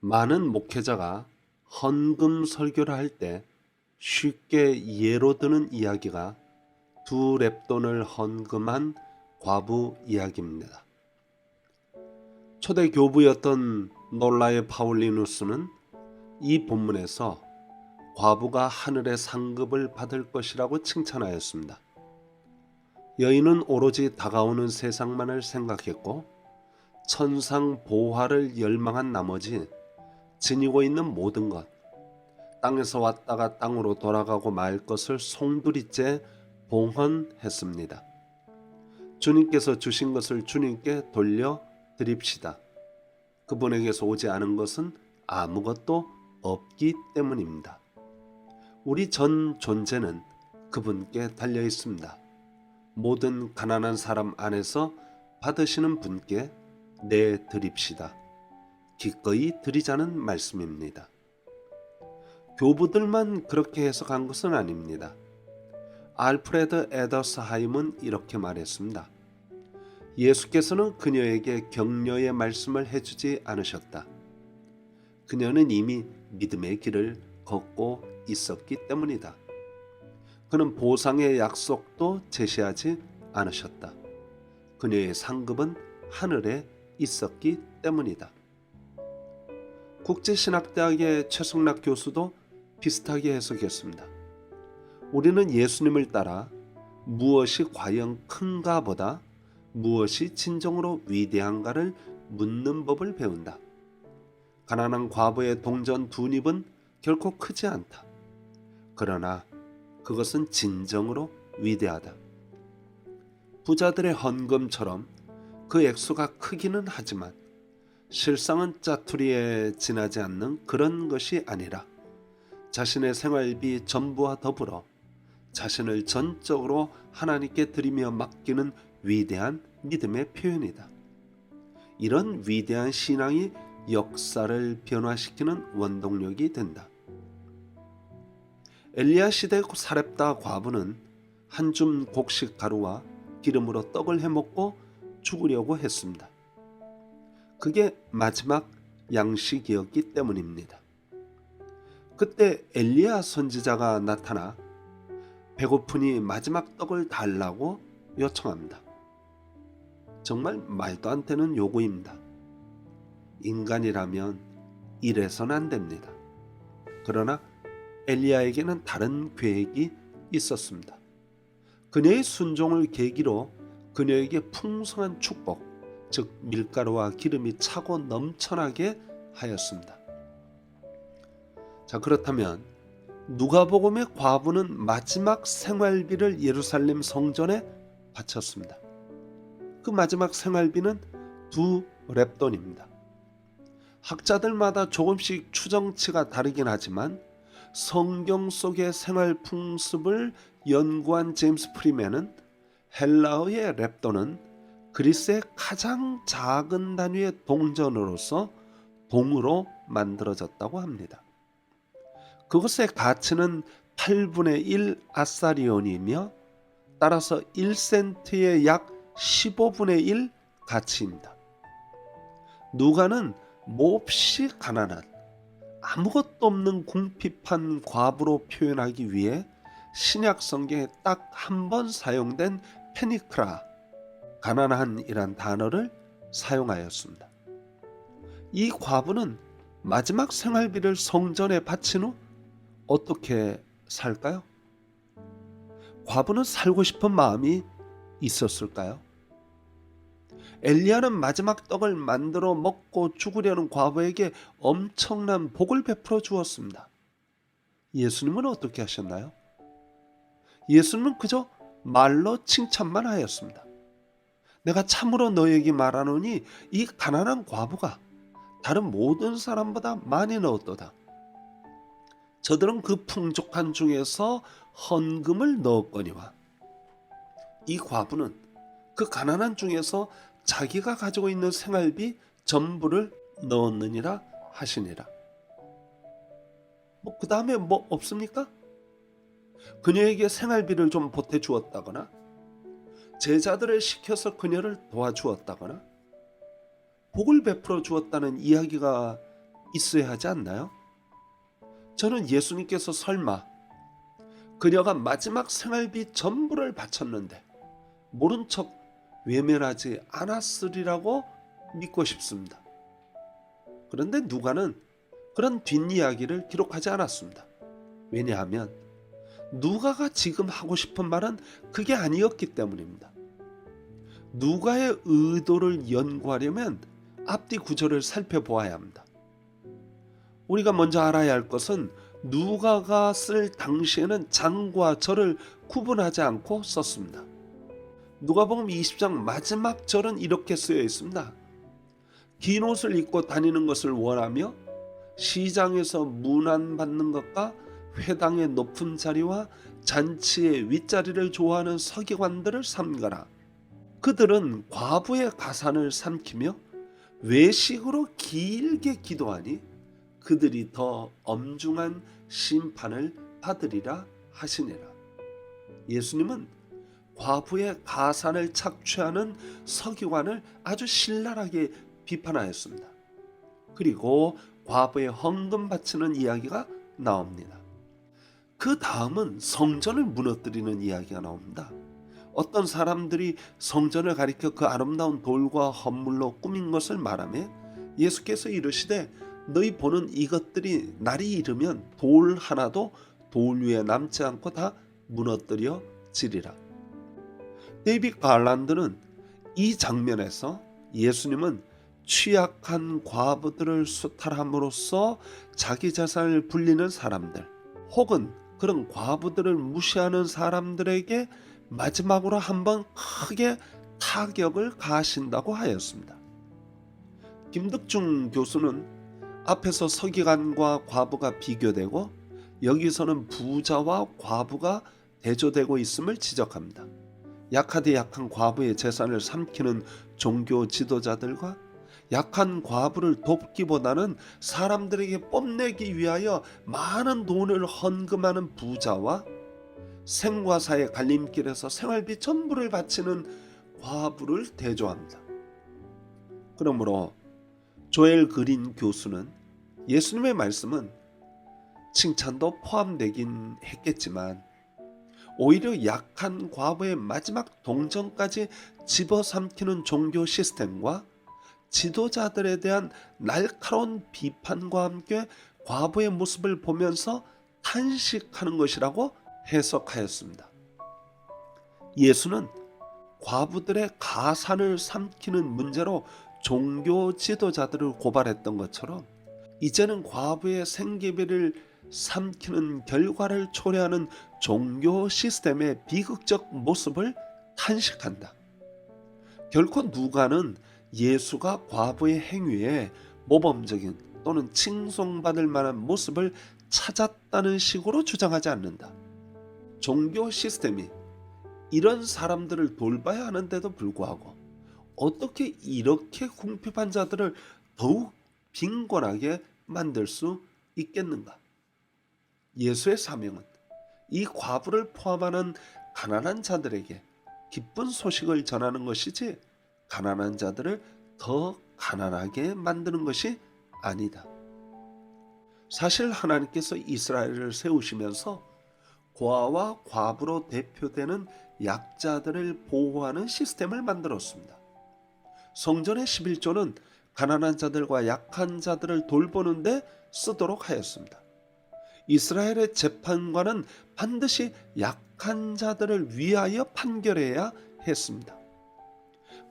많은 목회자가 헌금 설교를 할 때 쉽게 예로 드는 이야기가 두 렙돈을 헌금한 과부 이야기입니다. 초대 교부였던 놀라의 파울리누스는 이 본문에서 과부가 하늘의 상급을 받을 것이라고 칭찬하였습니다. 여인은 오로지 다가오는 세상만을 생각했고 천상 보화를 열망한 나머지 지니고 있는 모든 것, 땅에서 왔다가 땅으로 돌아가고 말 것을 송두리째 봉헌했습니다. 주님께서 주신 것을 주님께 돌려 드립시다. 그분에게서 오지 않은 것은 아무것도 없기 때문입니다. 우리 전 존재는 그분께 달려 있습니다. 모든 가난한 사람 안에서 받으시는 분께 내드립시다. 기꺼이 드리자는 말씀입니다. 교부들만 그렇게 해석한 것은 아닙니다. 알프레드 에더스하임은 이렇게 말했습니다. 예수께서는 그녀에게 격려의 말씀을 해주지 않으셨다. 그녀는 이미 믿음의 길을 걷고 있었기 때문이다. 그는 보상의 약속도 제시하지 않으셨다. 그녀의 상급은 하늘에 있었기 때문이다. 국제신학대학의 최승락 교수도 비슷하게 해석했습니다. 우리는 예수님을 따라 무엇이 과연 큰가보다 무엇이 진정으로 위대한가를 묻는 법을 배운다. 가난한 과부의 동전 두 닙은 결코 크지 않다. 그러나 그것은 진정으로 위대하다. 부자들의 헌금처럼 그 액수가 크기는 하지만 실상은 짜투리에 지나지 않는 그런 것이 아니라 자신의 생활비 전부와 더불어 자신을 전적으로 하나님께 드리며 맡기는 위대한 믿음의 표현이다. 이런 위대한 신앙이 역사를 변화시키는 원동력이 된다. 엘리야 시대 사렙다 과부는 한 줌 곡식 가루와 기름으로 떡을 해먹고 죽으려고 했습니다. 그게 마지막 양식이었기 때문입니다. 그때 엘리야 선지자가 나타나 배고프니 마지막 떡을 달라고 요청합니다. 정말 말도 안 되는 요구입니다. 인간이라면 이래서는 안 됩니다. 그러나 엘리야에게는 다른 계획이 있었습니다. 그녀의 순종을 계기로 그녀에게 풍성한 축복, 즉 밀가루와 기름이 차고 넘쳐나게 하였습니다. 자, 그렇다면 누가복음의 과부는 마지막 생활비를 예루살렘 성전에 바쳤습니다. 그 마지막 생활비는 두 렙돈입니다. 학자들마다 조금씩 추정치가 다르긴 하지만 성경 속의 생활 풍습을 연구한 제임스 프리맨은 헬라어의 렙돈은 그리스의 가장 작은 단위의 동전으로서 동으로 만들어졌다고 합니다. 그것의 가치는 8분의 1 아사리온이며 따라서 1센트의 약 15분의 1 가치입니다. 누가는 몹시 가난한 아무것도 없는 궁핍한 과부로 표현하기 위해 신약 성경에 딱 한 번 사용된 페니크라, 가난한이란 단어를 사용하였습니다. 이 과부는 마지막 생활비를 성전에 바친 후 어떻게 살까요? 과부는 살고 싶은 마음이 있었을까요? 엘리야는 마지막 떡을 만들어 먹고 죽으려는 과부에게 엄청난 복을 베풀어 주었습니다. 예수님은 어떻게 하셨나요? 예수님은 그저 말로 칭찬만 하였습니다. 내가 참으로 너에게 말하노니 이 가난한 과부가 다른 모든 사람보다 많이 넣었도다. 저들은 그 풍족한 중에서 헌금을 넣었거니와 이 과부는 그 가난한 중에서 자기가 가지고 있는 생활비 전부를 넣었느니라 하시니라. 그 다음에 뭐 없습니까? 그녀에게 생활비를 좀 보태주었다거나 제자들을 시켜서 그녀를 도와주었다거나 복을 베풀어 주었다는 이야기가 있어야 하지 않나요? 저는 예수님께서 설마 그녀가 마지막 생활비 전부를 바쳤는데 모른 척 외면하지 않았으리라고 믿고 싶습니다. 그런데 누가는 그런 뒷이야기를 기록하지 않았습니다. 왜냐하면 누가가 지금 하고 싶은 말은 그게 아니었기 때문입니다. 누가의 의도를 연구하려면 앞뒤 구절을 살펴보아야 합니다. 우리가 먼저 알아야 할 것은 누가가 쓸 당시에는 장과 절을 구분하지 않고 썼습니다. 누가복음 20장 마지막 절은 이렇게 쓰여 있습니다. 긴 옷을 입고 다니는 것을 원하며 시장에서 문안받는 것과 회당의 높은 자리와 잔치의 윗자리를 좋아하는 서기관들을 삼가라. 그들은 과부의 가산을 삼키며 외식으로 길게 기도하니 그들이 더 엄중한 심판을 받으리라 하시니라. 예수님은 과부의 가산을 착취하는 서기관을 아주 신랄하게 비판하였습니다. 그리고 과부의 헌금 바치는 이야기가 나옵니다. 그 다음은 성전을 무너뜨리는 이야기가 나옵니다. 어떤 사람들이 성전을 가리켜 그 아름다운 돌과 헌물로 꾸민 것을 말하며 예수께서 이르시되 너희 보는 이것들이 날이 이르면 돌 하나도 돌 위에 남지 않고 다 무너뜨려 지리라. 데이빗 갈란드는 이 장면에서 예수님은 취약한 과부들을 수탈함으로써 자기 자산을 불리는 사람들 혹은 그런 과부들을 무시하는 사람들에게 마지막으로 한번 크게 타격을 가하신다고 하였습니다. 김덕중 교수는 앞에서 서기관과 과부가 비교되고 여기서는 부자와 과부가 대조되고 있음을 지적합니다. 약하디 약한 과부의 재산을 삼키는 종교 지도자들과 약한 과부를 돕기보다는 사람들에게 뽐내기 위하여 많은 돈을 헌금하는 부자와 생과 사의 갈림길에서 생활비 전부를 바치는 과부를 대조합니다. 그러므로 조엘 그린 교수는 예수님의 말씀은 칭찬도 포함되긴 했겠지만 오히려 약한 과부의 마지막 동정까지 집어삼키는 종교 시스템과 지도자들에 대한 날카로운 비판과 함께 과부의 모습을 보면서 탄식하는 것이라고 해석하였습니다. 예수는 과부들의 가산을 삼키는 문제로 종교 지도자들을 고발했던 것처럼 이제는 과부의 생계비를 삼키는 결과를 초래하는 종교 시스템의 비극적 모습을 탄식한다. 결코 누가는 예수가 과부의 행위에 모범적인 또는 칭송받을 만한 모습을 찾았다는 식으로 주장하지 않는다. 종교 시스템이 이런 사람들을 돌봐야 하는데도 불구하고 어떻게 이렇게 궁핍한 자들을 더욱 빈곤하게 만들 수 있겠는가? 예수의 사명은 이 과부를 포함하는 가난한 자들에게 기쁜 소식을 전하는 것이지 가난한 자들을 더 가난하게 만드는 것이 아니다. 사실 하나님께서 이스라엘을 세우시면서 고아와 과부로 대표되는 약자들을 보호하는 시스템을 만들었습니다. 성전의 11조는 가난한 자들과 약한 자들을 돌보는데 쓰도록 하였습니다. 이스라엘의 재판관은 반드시 약한 자들을 위하여 판결해야 했습니다.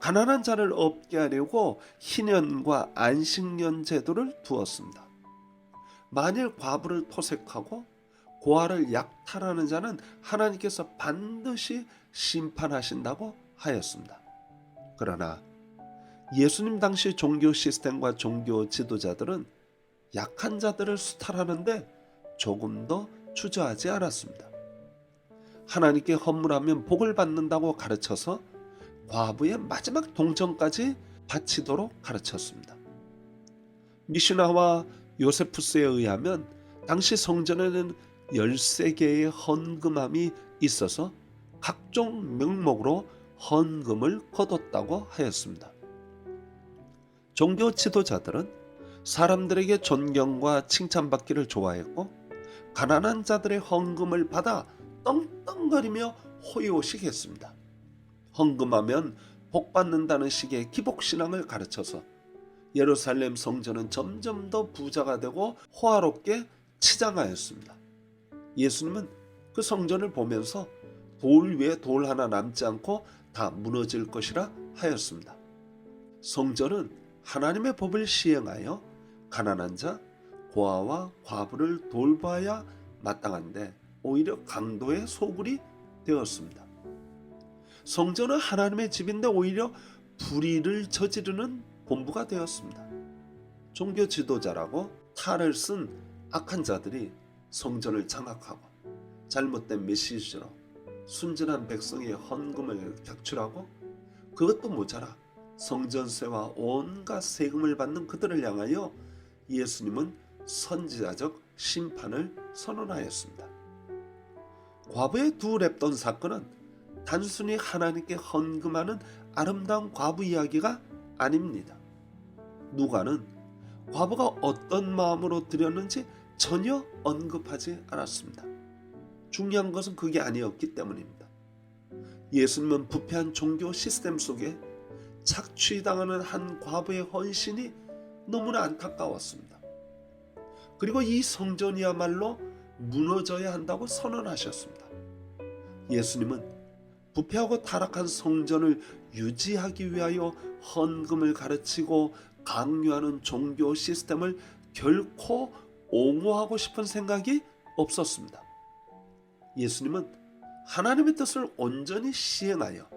가난한 자를 없게 하려고 희년과 안식년 제도를 두었습니다. 만일 과부를 토색하고 고아를 약탈하는 자는 하나님께서 반드시 심판하신다고 하였습니다. 그러나 예수님 당시 종교 시스템과 종교 지도자들은 약한 자들을 수탈하는데 조금도 주저하지 않았습니다. 하나님께 헌물하면 복을 받는다고 가르쳐서 과부의 마지막 동정까지 바치도록 가르쳤습니다. 미슈나와 요세푸스에 의하면 당시 성전에는 13개의 헌금함이 있어서 각종 명목으로 헌금을 거뒀다고 하였습니다. 종교 지도자들은 사람들에게 존경과 칭찬받기를 좋아했고 가난한 자들의 헌금을 받아 떵떵거리며 호의호식했습니다. 헌금하면 복받는다는 식의 기복신앙을 가르쳐서 예루살렘 성전은 점점 더 부자가 되고 호화롭게 치장하였습니다. 예수님은 그 성전을 보면서 돌 위에 돌 하나 남지 않고 다 무너질 것이라 하였습니다. 성전은 하나님의 법을 시행하여 가난한 자, 고아와 과부를 돌봐야 마땅한데 오히려 강도의 소굴이 되었습니다. 성전은 하나님의 집인데 오히려 불의를 저지르는 본부가 되었습니다. 종교 지도자라고 탈을 쓴 악한 자들이 성전을 장악하고 잘못된 메시지로 순진한 백성의 헌금을 격출하고 그것도 모자라 성전세와 온갖 세금을 받는 그들을 향하여 예수님은 선지자적 심판을 선언하였습니다. 과부의 두 랩돈 사건은 단순히 하나님께 헌금하는 아름다운 과부 이야기가 아닙니다. 누가는 과부가 어떤 마음으로 드렸는지 전혀 언급하지 않았습니다. 중요한 것은 그게 아니었기 때문입니다. 예수님은 부패한 종교 시스템 속에 착취당하는 한 과부의 헌신이 너무나 안타까웠습니다. 그리고 이 성전이야말로 무너져야 한다고 선언하셨습니다. 예수님은 부패하고 타락한 성전을 유지하기 위하여 헌금을 가르치고 강요하는 종교 시스템을 결코 옹호하고 싶은 생각이 없었습니다. 예수님은 하나님의 뜻을 온전히 시행하여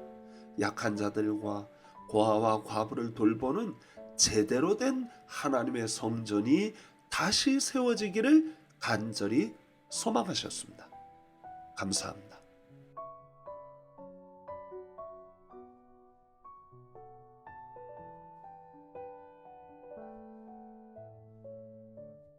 약한 자들과 고아와 과부를 돌보는 제대로 된 하나님의 성전이 다시 세워지기를 간절히 소망하셨습니다. 감사합니다.